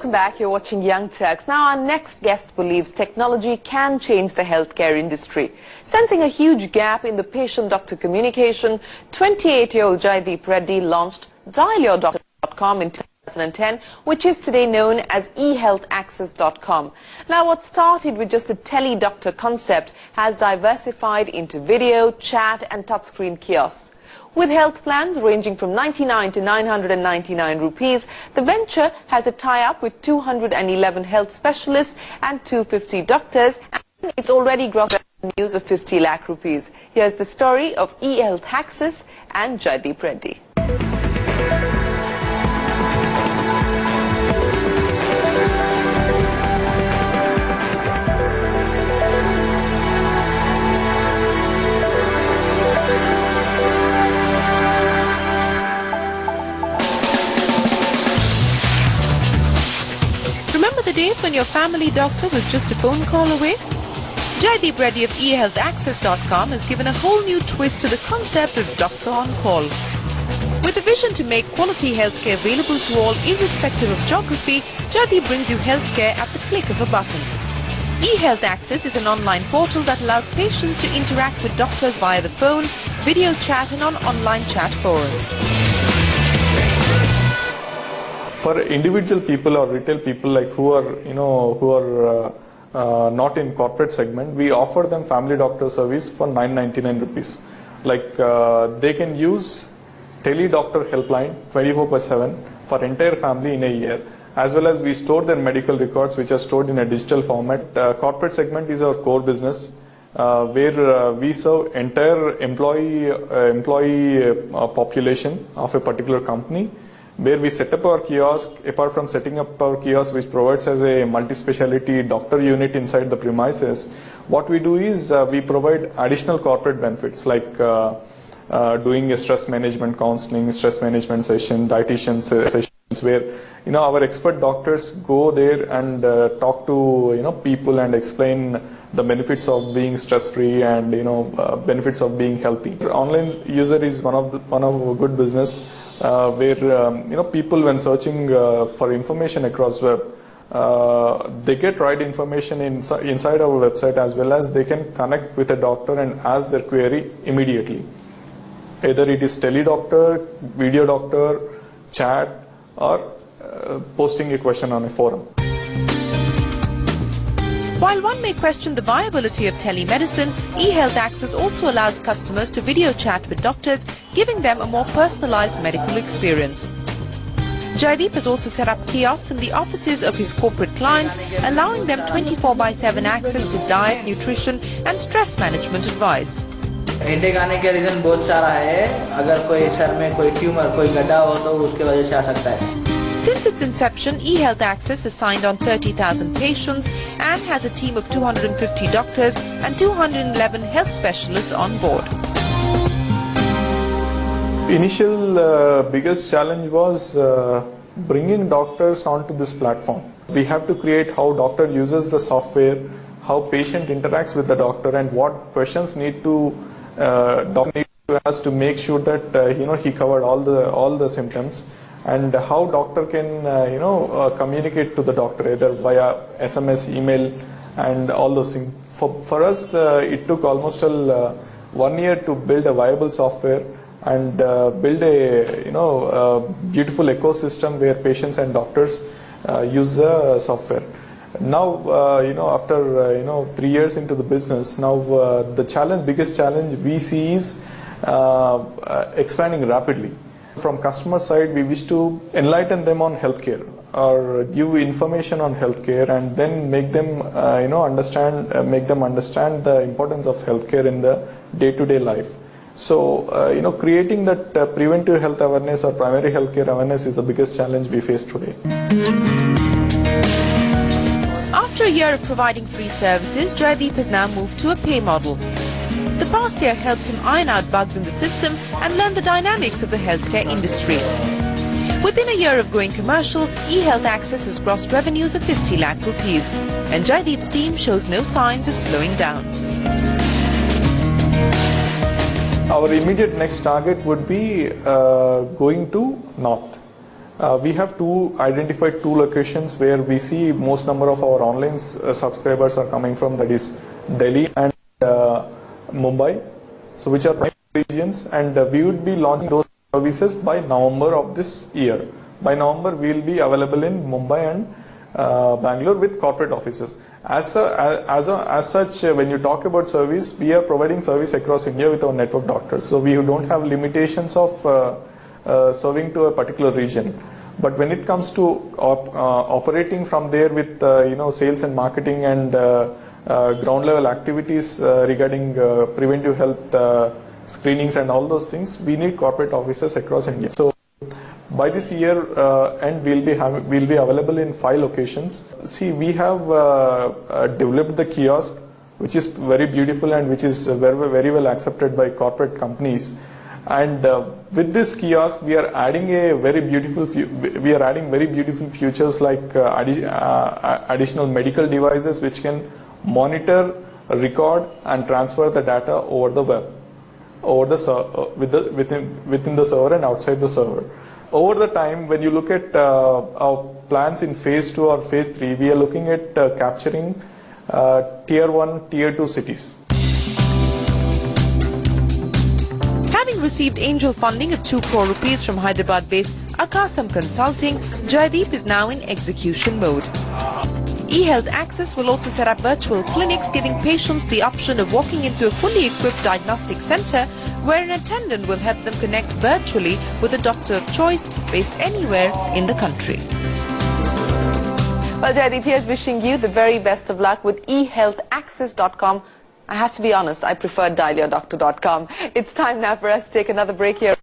welcome back. You're watching Young Turks. Now, our next guest believes technology can change the healthcare industry. Sensing a huge gap in the patient-doctor communication, 28-year-old Jaideep Reddy launched DialYourDoctor.com in 2010, which is today known as eHealthAccess.com. Now, what started with just a tele-doctor concept has diversified into video, chat and touchscreen kiosks. With health plans ranging from 99 to 999 rupees, the venture has a tie-up with 211 health specialists and 250 doctors, and it's already grossed revenues of 50 lakh rupees. Here's the story of eHealth Access and Jaideep Reddy. Remember the days when your family doctor was just a phone call away? Jaideep Reddy of eHealthAccess.com has given a whole new twist to the concept of doctor on call. With a vision to make quality healthcare available to all irrespective of geography, Jaideep brings you healthcare at the click of a button. eHealth Access is an online portal that allows patients to interact with doctors via the phone, video chat and on online chat forums. For individual people or retail people like who are not in corporate segment, we offer them family doctor service for 999 rupees. Like they can use tele-doctor helpline 24/7 for entire family in a year. As well as we store their medical records which are stored in a digital format. Corporate segment is our core business where we serve entire employee population of a particular company, where we set up our kiosk. Apart from setting up our kiosk, which provides as a multi-speciality doctor unit inside the premises, what we do is we provide additional corporate benefits like doing a stress management counseling, stress management session, dietitian sessions, where our expert doctors go there and talk to people and explain the benefits of being stress-free and benefits of being healthy. Online user is one of a good business. Where people, when searching for information across web, they get right information inside our website, as well as they can connect with a doctor and ask their query immediately. Either it is tele-doctor, video doctor, chat, or posting a question on a forum. While one may question the viability of telemedicine, eHealth Access also allows customers to video chat with doctors, giving them a more personalized medical experience. Jaideep has also set up kiosks in the offices of his corporate clients, allowing them 24/7 access to diet, nutrition and stress management advice. Intake आने के reason बहुत सारा है. अगर कोई sir में कोई tumour, कोई गड्ढा हो तो उसके वजह से आ सकता है. Since its inception, eHealth Access has signed on 30,000 patients and has a team of 250 doctors and 211 health specialists on board. Initial biggest challenge was bringing doctors onto this platform. We have to create how doctor uses the software, how patient interacts with the doctor, and what questions need to doctor need to ask to make sure that he covered all the symptoms. And how doctor can communicate to the doctor either via SMS, email, and all those things. For us, it took almost 1 year to build a viable software and build a beautiful ecosystem where patients and doctors use the software. Now, after 3 years into the business, now the biggest challenge we see is expanding rapidly. From customer side, we wish to enlighten them on healthcare or give information on healthcare, and then make them understand the importance of healthcare in the day-to-day life. So creating that preventive health awareness or primary healthcare awareness is the biggest challenge we face today. After a year of providing free services, Jaideep has now moved to a pay model. The past year helped him iron out bugs in the system and learn the dynamics of the healthcare industry. Within a year of going commercial, eHealth Access has grossed revenues of 50 lakh rupees, and Jaideep's team shows no signs of slowing down. Our immediate next target would be going to North. We have identified two locations where we see most number of our online subscribers are coming from, that is Delhi and Mumbai, so which are prime regions, and we would be launching those services by November of this year. By November, we will be available in Mumbai and Bangalore with corporate offices. As such, when you talk about service, we are providing service across India with our network doctors. So we don't have limitations of serving to a particular region. But when it comes to operating from there with sales and marketing and ground level activities regarding preventive health screenings and all those things, we need corporate offices across India. So by this year end, we'll be available in 5 locations. See, we have developed the kiosk, which is very beautiful and which is very well accepted by corporate companies. And with this kiosk, we are adding very beautiful features like additional medical devices which can monitor, record, and transfer the data over the web, within the server and outside the server. Over the time, when you look at our plans in phase 2 or phase 3, we are looking at capturing tier 1, tier 2 cities. Having received angel funding of 2 crore rupees from Hyderabad-based Akasam Consulting, Jaideep is now in execution mode. eHealth Access will also set up virtual clinics, giving patients the option of walking into a fully equipped diagnostic center where an attendant will help them connect virtually with a doctor of choice based anywhere in the country. Well, Jaideep, here's wishing you the very best of luck with eHealthAccess.com. I have to be honest, I prefer dialyodoctor.com. It's time now for us to take another break here.